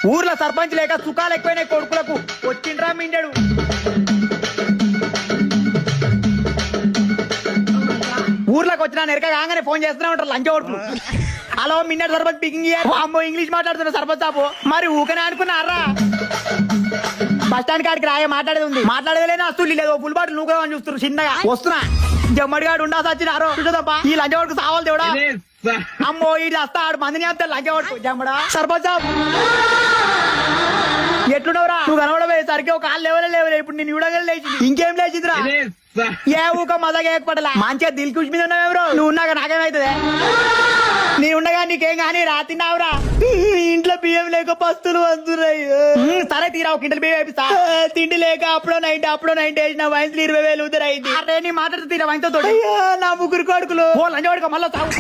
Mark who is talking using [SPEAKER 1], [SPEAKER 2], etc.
[SPEAKER 1] ఊర్లో సర్పంచ్ లేక సుఖాలు ఎక్కువైనాయి కొడుకులకు వచ్చిండ్రా మిండాడు. ఊర్లోకి వచ్చిన నెరక కాగానే ఫోన్ చేస్తూనే ఉంటారు లంచ కొడుకులు. హలో మిన్నట్ సర్పంచ్ పికింగ్ అమ్మో ఇంగ్లీష్ మాట్లాడుతున్నా సర్పంచ్ సాబు. మరి ఊకనే అనుకున్నారా? బస్ స్టాండ్ కాడికి రాయ మాట్లాడేది ఉంది. మాట్లాడేది అస్తులు లేదు. ఫుల్ బాటిల్ నువ్వు అని చూస్తున్నారు చిన్నగా. వస్తున్నా జమ్మడిగాడు ఉండా సచ్చినారో చూసదబ్బా. ఈ లంచ కొడుకు సావాలి దేవుడా. అమ్మో ఇది వస్తా ఆడు మందిని అంతా లంచ కొడుకు జమ్మడా. సర్పంచ్ సాబ్ ఎట్లున్నావురా? నువ్వు కనబడవే సరికి ఒక కాళ్ళు లేవలే. ఇప్పుడు నేను చూడగల లేచింది. ఇంకేం లేచిందిరా? ఏ ఊక మజాగా ఏకపడలా. మంచిగా దిల్ కుష్ మీద ఉన్నావెవరో. నువ్వు ఉన్నాక నాకేమైతుంది? నీ ఉండగా నీకేం కానీ రా. తిన్నావురా? ఇంట్లో బియ్యం లేక పస్తులు వస్తున్నాయి. సరే తీరా ఒక ఇంట్లో బియ్యం వేపిస్తా. తిండి లేక అప్పుడో నైట్ వేసిన వయసులు 20,000 ఉదరైంది. అరే నీ మాట్లాడుతూ తీరా వయసుతో తోటి. నా ముగ్గురు కొడుకులు లంచవాడుకో మళ్ళా సాగు.